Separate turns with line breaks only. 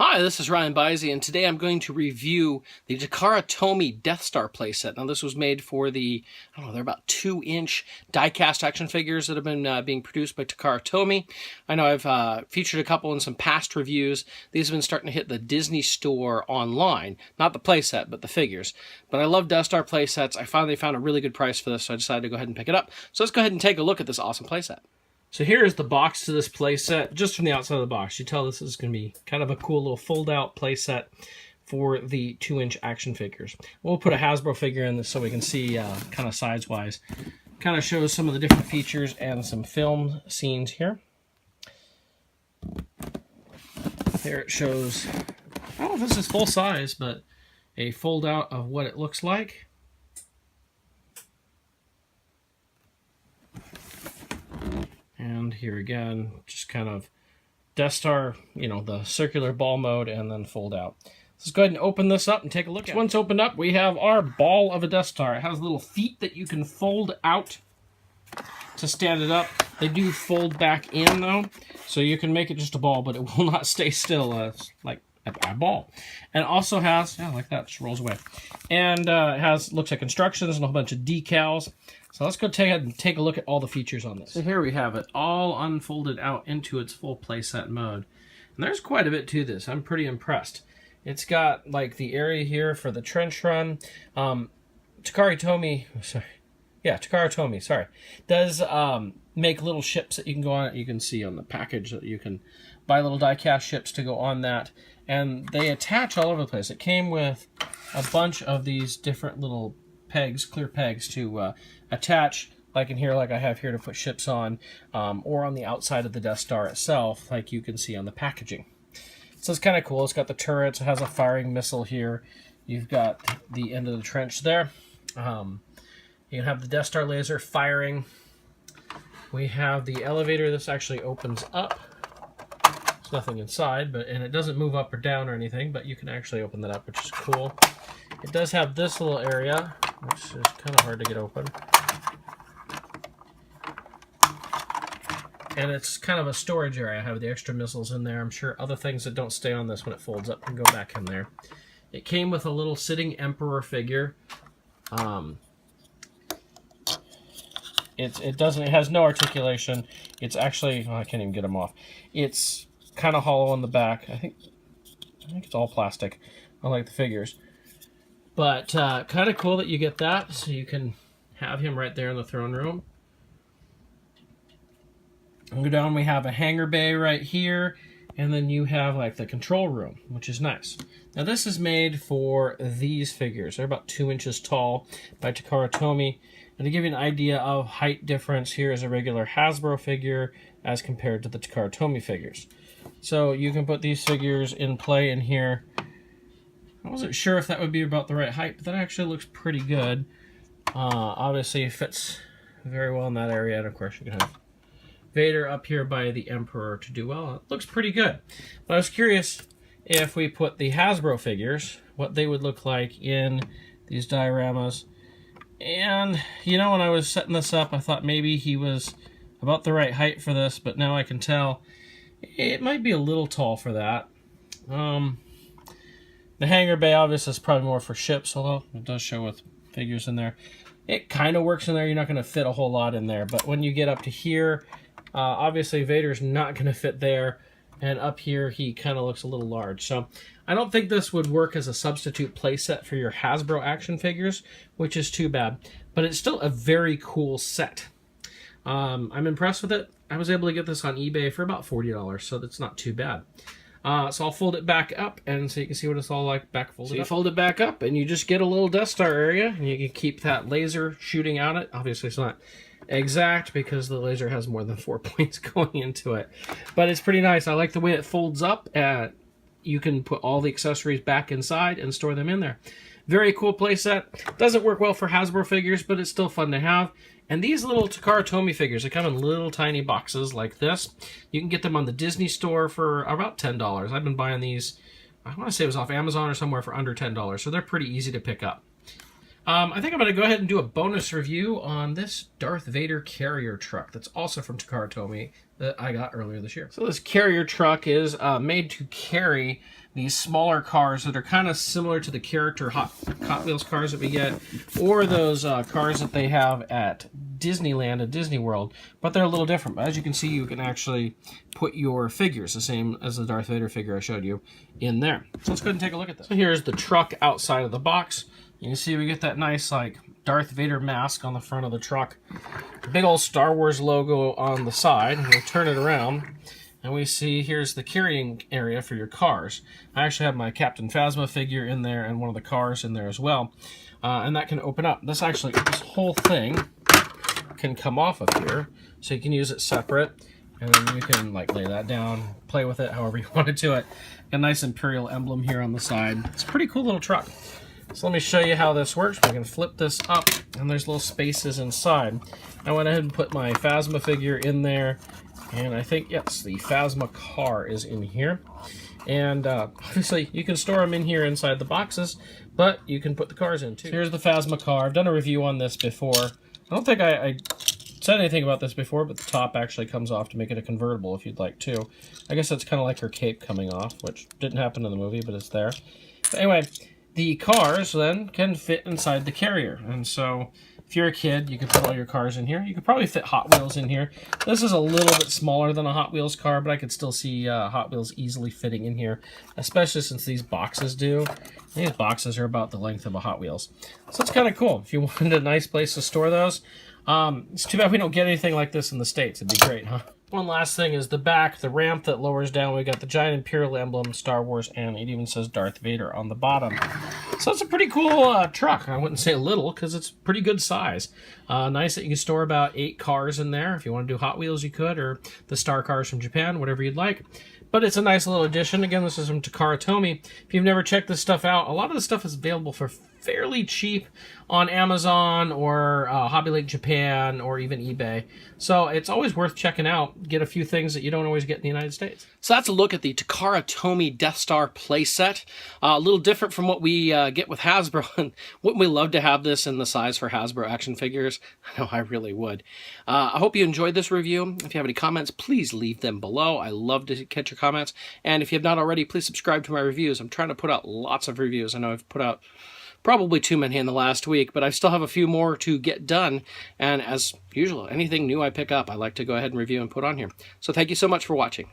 Hi, this is MrByZ, and today I'm going to review the Tomy Death Star playset. Now, this was made for the, I don't know, they're about 2-inch die-cast action figures that have been being produced by Tomy. I know I've featured a couple in some past reviews. These have been starting to hit the Disney store online. Not the playset, but the figures. But I love Death Star playsets. I finally found a really good price for this, so I decided to go ahead and pick it up. So let's go ahead and take a look at this awesome playset. So here is the box to this playset, just from the outside of the box. You tell this is going to be kind of a cool little fold-out playset for the 2-inch action figures. We'll put a Hasbro figure in this so we can see kind of size-wise. Kind of shows some of the different features and some film scenes here. There it shows, I don't know if this is full size, but a fold-out of what it looks like. And here again, just kind of Death Star, you know, the circular ball mode, and then fold out. Let's go ahead and open this up and take a look at it. Once opened up, we have our ball of a Death Star. It has little feet that you can fold out to stand it up. They do fold back in, though, so you can make it just a ball, but it will not stay still like a ball. And it also has, yeah, like that, just rolls away. And it has, looks like instructions and a whole bunch of decals. So let's go ahead and take a look at all the features on this. So here we have it all unfolded out into its full playset mode. And there's quite a bit to this. I'm pretty impressed. It's got like the area here for the trench run. Tomy, does make little ships that you can go on. You can see on the package that you can buy little die-cast ships to go on that. And they attach all over the place. It came with a bunch of these different little pegs, clear pegs to attach, like in here, like I have here to put ships on, or on the outside of the Death Star itself, like you can see on the packaging. So it's kind of cool. It's got the turrets. It has a firing missile here. You've got the end of the trench there. You can have the Death Star laser firing. We have the elevator. This actually opens up. There's nothing inside, and it doesn't move up or down or anything, but you can actually open that up, which is cool. It does have this little area, which is kind of hard to get open. And it's kind of a storage area. I have the extra missiles in there. I'm sure other things that don't stay on this when it folds up can go back in there. It came with a little sitting Emperor figure. It has no articulation. It's actually, I can't even get them off. It's kind of hollow on the back. I think it's all plastic, unlike the figures. But kind of cool that you get that, so you can have him right there in the throne room. And go down, we have a hangar bay right here, and then you have like the control room, which is nice. Now this is made for these figures. They're about 2 inches tall by Tomy. And to give you an idea of height difference, here is a regular Hasbro figure as compared to the Tomy figures. So you can put these figures in play in here. I wasn't sure if that would be about the right height, but that actually looks pretty good. Obviously it fits very well in that area, and of course you can have Vader up here by the Emperor to do well. It looks pretty good. But I was curious if we put the Hasbro figures, what they would look like in these dioramas. And, you know, when I was setting this up, I thought maybe he was about the right height for this, but now I can tell it might be a little tall for that. The hangar bay, obviously, is probably more for ships, although it does show with figures in there. It kind of works in there. You're not going to fit a whole lot in there. But when you get up to here, obviously Vader's not going to fit there. And up here, he kind of looks a little large. So I don't think this would work as a substitute playset for your Hasbro action figures, which is too bad. But it's still a very cool set. I'm impressed with it. I was able to get this on eBay for about $40, so that's not too bad. So I'll fold it back up, and so you can see what it's all like back folded up. So you fold it back up, and you just get a little Death Star area, and you can keep that laser shooting out it. Obviously, it's not exact because the laser has more than 4 points going into it. But it's pretty nice. I like the way it folds up. You can put all the accessories back inside and store them in there. Very cool playset. Doesn't work well for Hasbro figures, but it's still fun to have. And these little Tomy figures, they come in little tiny boxes like this. You can get them on the Disney store for about $10. I've been buying these, I want to say it was off Amazon or somewhere for under $10. So they're pretty easy to pick up. I think I'm going to go ahead and do a bonus review on this Darth Vader carrier truck that's also from Takara Tomy that I got earlier this year. So this carrier truck is made to carry these smaller cars that are kind of similar to the character Hot Wheels cars that we get, or those cars that they have at Disneyland and Disney World, but they're a little different. But as you can see, you can actually put your figures, the same as the Darth Vader figure I showed you, in there. So let's go ahead and take a look at this. So here's the truck outside of the box. You can see we get that nice like Darth Vader mask on the front of the truck. Big old Star Wars logo on the side. And we'll turn it around and we see here's the carrying area for your cars. I actually have my Captain Phasma figure in there and one of the cars in there as well. And that can open up. This whole thing can come off of here, so you can use it separate. And then you can like lay that down, play with it however you want to do it. Got a nice Imperial emblem here on the side. It's a pretty cool little truck. So let me show you how this works. We can flip this up, and there's little spaces inside. I went ahead and put my Phasma figure in there, and I think, yes, the Phasma Car is in here. And obviously, you can store them in here inside the boxes, but you can put the cars in too. So here's the Phasma Car. I've done a review on this before. I don't think I said anything about this before, but the top actually comes off to make it a convertible if you'd like to. I guess it's kind of like her cape coming off, which didn't happen in the movie, but it's there. But anyway, the cars then can fit inside the carrier. And so if you're a kid, you can put all your cars in here. You could probably fit Hot Wheels in here. This is a little bit smaller than a Hot Wheels car, but I could still see Hot Wheels easily fitting in here, especially since these boxes do. These boxes are about the length of a Hot Wheels. So it's kind of cool. If you wanted a nice place to store those. It's too bad we don't get anything like this in the States. It'd be great, huh? One last thing is the back, the ramp that lowers down. We got the giant Imperial emblem, Star Wars, and it even says Darth Vader on the bottom. So it's a pretty cool truck. I wouldn't say little, because it's pretty good size. Nice that you can store about 8 cars in there. If you want to do Hot Wheels, you could, or the Star Cars from Japan, whatever you'd like. But it's a nice little addition. Again, this is from Takara Tomy. If you've never checked this stuff out, a lot of the stuff is available for fairly cheap on Amazon or Hobby Lake Japan or even eBay. So it's always worth checking out. Get a few things that you don't always get in the United States. So that's a look at the Takara Tomy Death Star playset. A little different from what we get with Hasbro. And wouldn't we love to have this in the size for Hasbro action figures? I know I really would. I hope you enjoyed this review. If you have any comments, please leave them below. I love to catch your comments. And if you have not already, please subscribe to my reviews. I'm trying to put out lots of reviews. I know I've put out probably too many in the last week, but I still have a few more to get done. And as usual, anything new I pick up, I like to go ahead and review and put on here. So thank you so much for watching.